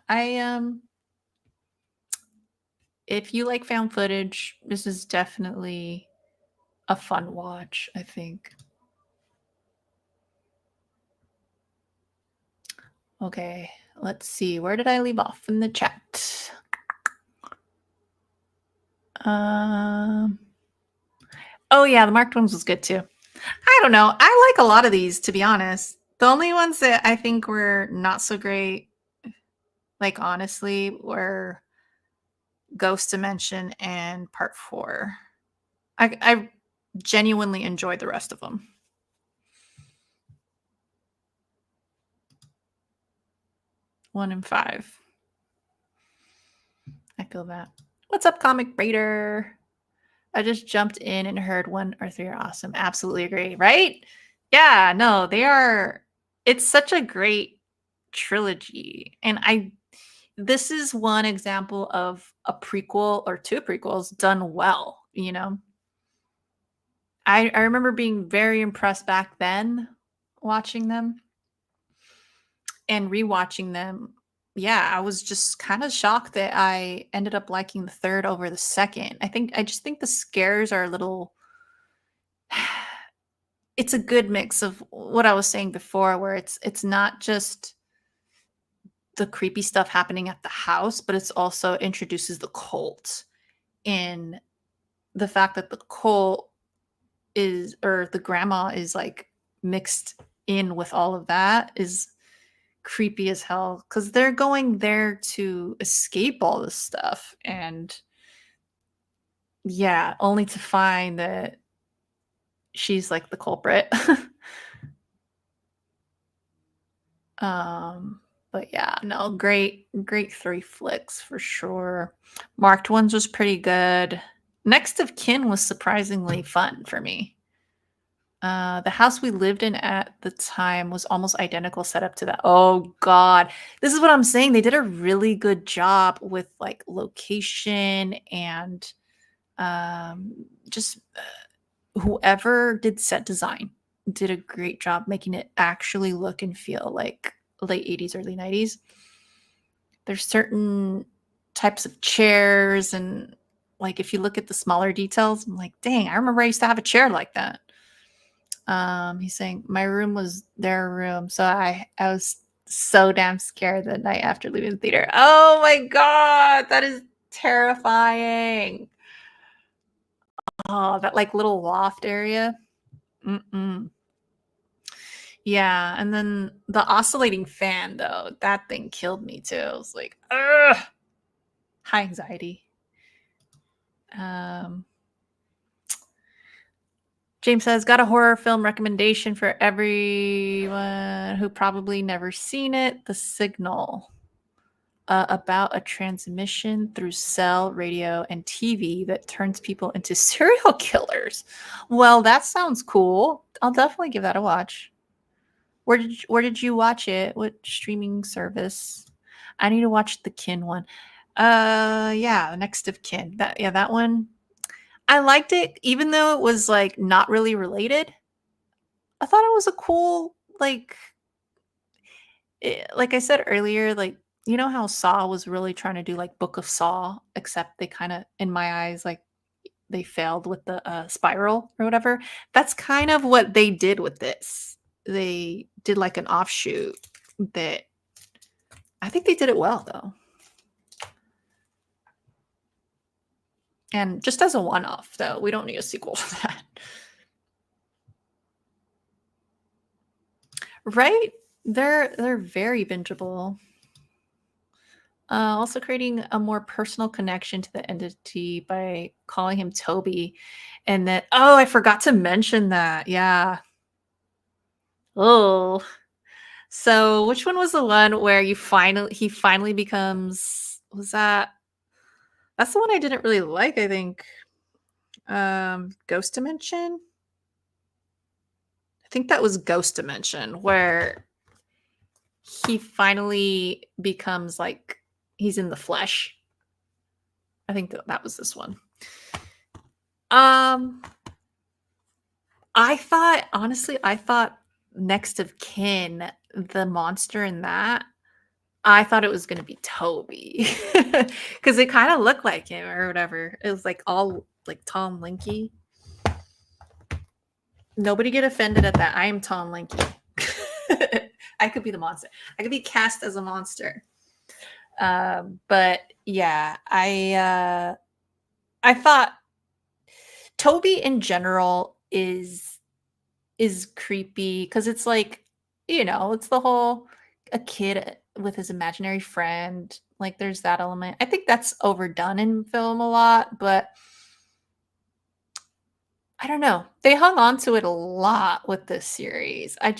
if you like found footage, this is definitely a fun watch, I think. Okay, let's see. Where did I leave off in the chat? Um, oh yeah, the marked ones was good too. I don't know. I like a lot of these, to be honest. The only ones that I think were not so great, like, honestly, were Ghost Dimension and Part 4. I genuinely enjoyed the rest of them. 1 and 5. I feel that. What's up, Comic Raider? I just jumped in and heard 1 or 3 are awesome. Absolutely agree, right? Yeah, no, they are it's such a great trilogy, and I this is one example of a prequel or 2 prequels done well, you know? I remember being very impressed back then watching them and rewatching them. Yeah, I was just kinda shocked that I ended up liking the 3rd over the 2nd. I just think the scares are a little it's a good mix of what I was saying before where it's not just the creepy stuff happening at the house, but it's also introduces the cult. And the fact that the cult is or the grandma is like mixed in with all of that is creepy as hell because they're going there to escape all this stuff. And yeah, only to find that she's like the culprit. Um, but yeah, no, great 3 flicks for sure. Marked Ones was pretty good. Next of Kin was surprisingly fun for me. The house we lived in at the time was almost identical setup to that. Oh god. This is what I'm saying. They did a really good job with like location and um just whoever did set design did a great job making it actually look and feel like late 80s, early 90s. There's certain types of chairs and like if you look at the smaller details, I'm like, dang, I remember I used to have a chair like that. He's saying my room was their room, so I was so damn scared the night after leaving the theater. Oh my god, that is terrifying. Oh, that like little loft area. Mm-mm. Yeah, and then the oscillating fan though, that thing killed me too. I was like, ugh, high anxiety. Um, James says, got a horror film recommendation for everyone who probably never seen it. The Signal, about a transmission through cell, radio, and TV that turns people into serial killers. Well, that sounds cool. I'll definitely give that a watch. Where did you watch it? What streaming service? I need to watch the Kin one. Yeah, Next of Kin. That one. I liked it even though it was like not really related. I thought it was a cool like I said earlier, like you know how Saw was really trying to do like Book of Saw, except they kind of in my eyes like they failed with the spiral or whatever. That's kind of what they did with this. They did like an offshoot that I think they did it well though. And just as a one-off though, we don't need a sequel to that. Right? They're very bingeable. Also creating a more personal connection to the entity by calling him Toby. And that oh, I forgot to mention that. Yeah. Oh. So which one was the one where he finally becomes was that's the one I didn't really like, I think. Ghost Dimension? I think that was Ghost Dimension where he finally becomes like he's in the flesh. I think that was this one. Um I thought Next of Kin, the monster in that, I thought it was gonna be Toby. Because it kinda looked like him or whatever. It was, like, all, like, Tom Linky. Nobody get offended at that. I am Tom Linky. I could be the monster. I could be cast as a monster. But, yeah, I thought Toby in general is creepy because it's like It's the whole a kid with his imaginary friend. Like there's that element. I think that's overdone in film a lot, but I don't know. They hung on to it a lot with this series. I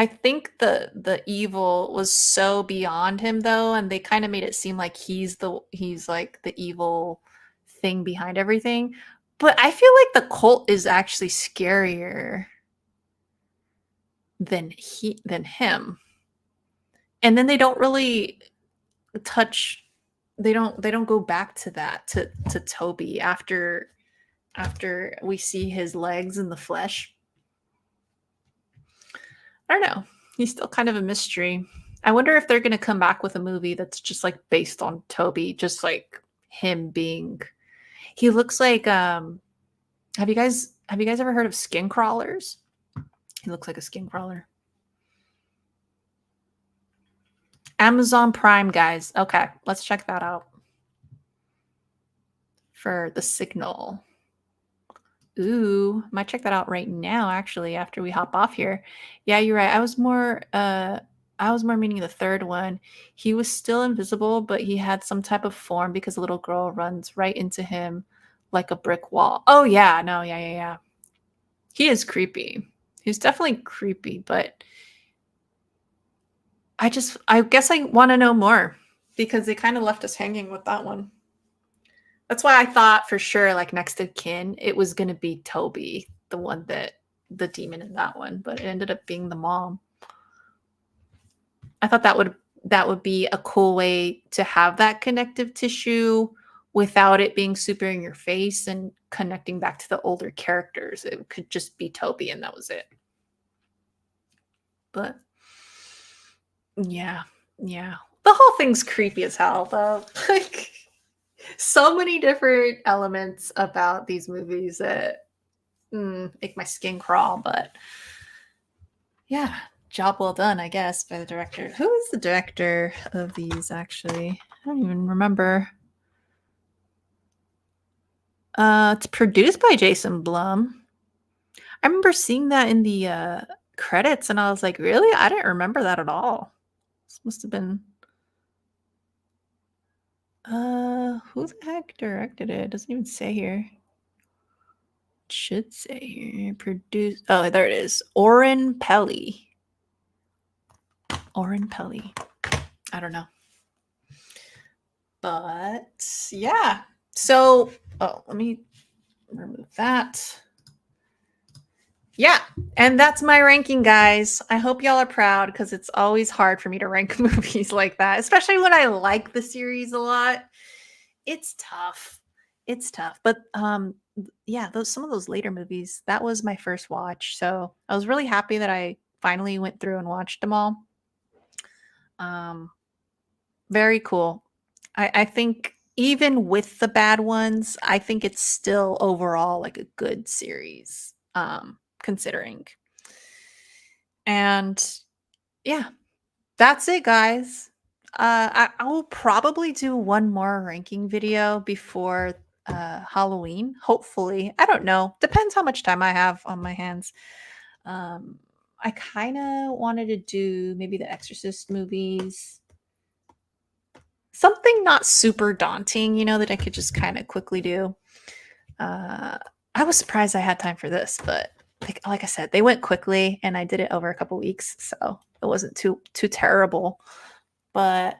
think the evil was so beyond him though, and they kind of made it seem like he's like the evil thing behind everything. But I feel like the cult is actually scarier than him. And then they don't really touch they don't go back to that to Toby after we see his legs in the flesh. I don't know. He's still kind of a mystery. I wonder if they're going to come back with a movie that's just like based on Toby, just like him being. He looks like have you guys ever heard of skin crawlers? He looks like a skin crawler. Amazon Prime, guys. Okay, let's check that out for The Signal. Ooh, might check that out right now actually after we hop off here. Yeah, you're right. I was more meaning the third one. He was still invisible, but he had some type of form because a little girl runs right into him like a brick wall. Oh yeah, no, yeah, yeah, yeah. He is creepy. He's definitely creepy, but I guess I want to know more because they kind of left us hanging with that one. That's why I thought for sure, like next of kin, it was gonna be Toby, the one that the demon in that one, but it ended up being the mom. I thought that would be a cool way to have that connective tissue without it being super in your face and connecting back to the older characters. It could just be Toby and that was it. But yeah, yeah. The whole thing's creepy as hell, though. Like so many different elements about these movies that make my skin crawl. But yeah, job well done, I guess, by the director. Who is the director of these, actually? I don't even remember. It's produced by Jason Blum. I remember seeing that in the credits, and I was like, really? I didn't remember that at all. This must have been. Who the heck directed it? It doesn't even say here. It should say here. Produced. Oh, there it is. Oren Pelly. Oren Pelly. I don't know. But yeah. So, let me remove that. Yeah. And that's my ranking, guys. I hope y'all are proud because it's always hard for me to rank movies like that, especially when I like the series a lot. It's tough. It's tough. But yeah, those some of those later movies, that was my first watch. So I was really happy that I finally went through and watched them all. Um, Very cool. I think even with the bad ones, I think it's still overall like a good series, considering. And yeah, that's it, guys. I will probably do one more ranking video before Halloween. Hopefully, I don't know. Depends how much time I have on my hands. Um, I kind of wanted to do maybe the Exorcist movies, something not super daunting, that I could just kind of quickly do. Uh, I was surprised I had time for this, but like I said, they went quickly, and I did it over a couple weeks, so it wasn't too terrible. But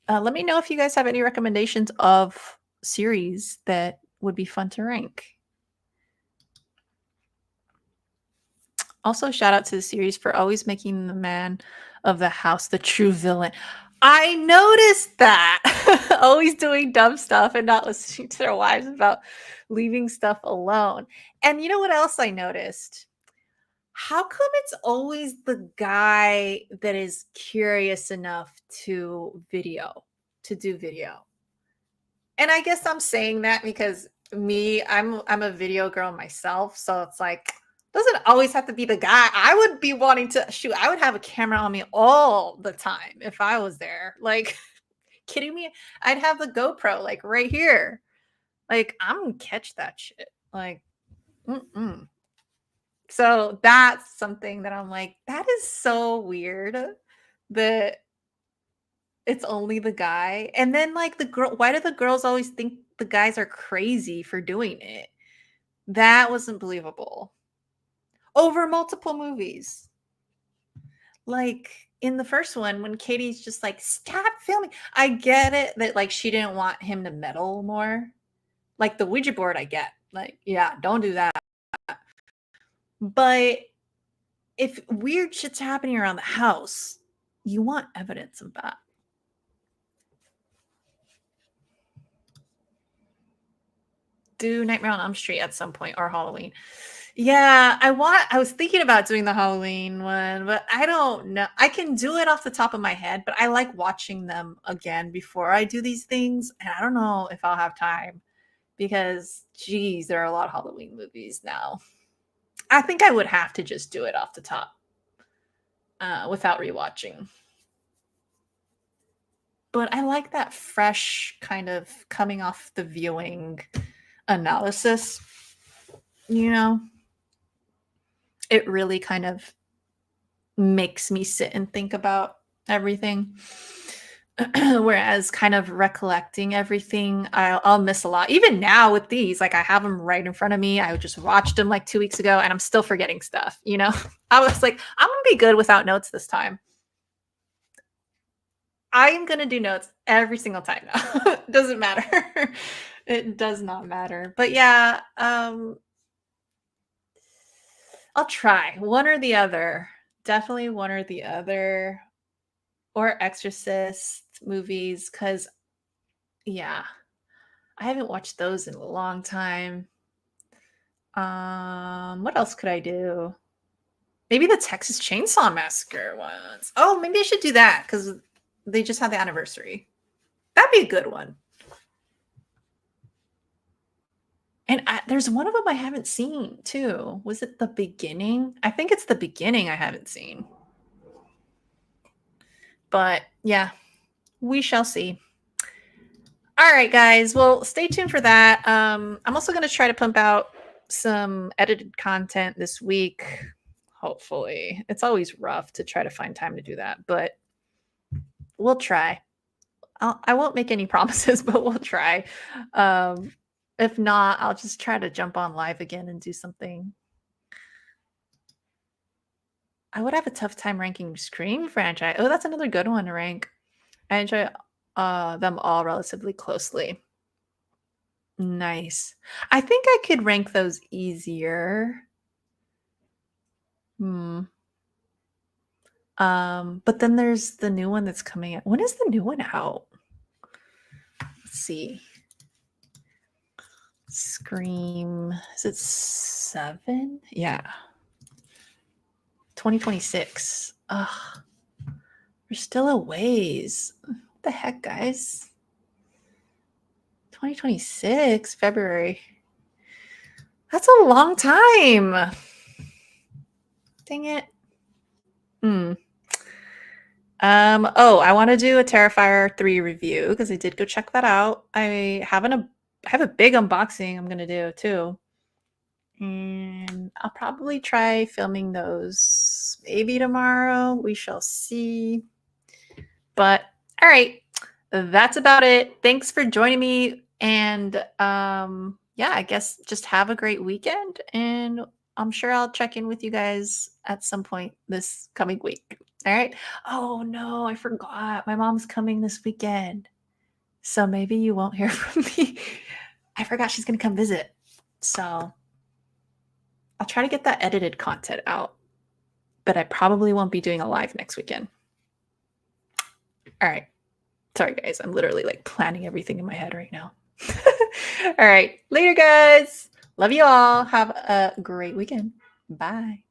let me know if you guys have any recommendations of series that would be fun to rank. Also, shout out to the series for always making the man of the house the true villain. I noticed that. Always doing dumb stuff and not listening to their wives about leaving stuff alone. And you know what else I noticed? How come it's always the guy that is curious enough to do video? And I guess I'm saying that because I'm a video girl myself, so it's like doesn't always have to be the guy. I would be wanting to shoot. I would have a camera on me all the time if I was there. Like, kidding me? I'd have the GoPro like right here. Like, I'm gonna catch that shit. Like, mm-mm. So that's something that I'm like, that is so weird that it's only the guy. And then like the girl, why do the girls always think the guys are crazy for doing it? That wasn't believable. Over multiple movies. Like in the first one, when Katie's just like, stop filming. I get it that like she didn't want him to meddle more. Like the Ouija board, I get. Like, yeah, don't do that. But if weird shit's happening around the house, you want evidence of that. Do Nightmare on Elm Street at some point or Halloween. Yeah, I was thinking about doing the Halloween one, but I don't know. I can do it off the top of my head, but I like watching them again before I do these things, and I don't know if I'll have time because geez, there are a lot of Halloween movies now. I think I would have to just do it off the top without rewatching. But I like that fresh kind of coming off the viewing analysis, you know? It really kind of makes me sit and think about everything. Whereas kind of recollecting everything, I'll miss a lot. Even now with these, like I have them right in front of me. I just watched them like 2 weeks ago and I'm still forgetting stuff, you know? I was like, I'm gonna be good without notes this time. I am gonna do notes every single time now. Doesn't matter. It does not matter. But yeah, I'll try one or the other. Definitely one or the other. Or Exorcist movies, because yeah, I haven't watched those in a long time. What else could I do? Maybe the Texas Chainsaw Massacre ones. Oh, maybe I should do that because they just had the anniversary. That'd be a good one. And there's one of them I haven't seen too. Was it The Beginning? I think it's The Beginning I haven't seen. But yeah, we shall see. All right, guys. Well, stay tuned for that. I'm also going to try to pump out some edited content this week. Hopefully, it's always rough to try to find time to do that, but we'll try. I won't make any promises, but we'll try. If not, I'll just try to jump on live again and do something. I would have a tough time ranking Scream franchise. Oh, that's another good one to rank. I enjoy them all relatively closely. Nice. I think I could rank those easier. Hmm. But then there's the new one that's coming out. When is the new one out? Let's see. Scream. Is it 7? Yeah. 2026. Ugh. We're still a ways. What the heck, guys? 2026, February. That's a long time. Dang it. Oh, I want to do a Terrifier 3 review because I did go check that out. I have a big unboxing I'm gonna do too. And I'll probably try filming those maybe tomorrow. We shall see. But all right, that's about it. Thanks for joining me. And yeah, I guess just have a great weekend. And I'm sure I'll check in with you guys at some point this coming week. All right. Oh no, I forgot. My mom's coming this weekend. So maybe you won't hear from me. I forgot she's gonna come visit. So I'll try to get that edited content out. But I probably won't be doing a live next weekend. All right. Sorry, guys. I'm literally like planning everything in my head right now. All right. Later, guys. Love you all. Have a great weekend. Bye.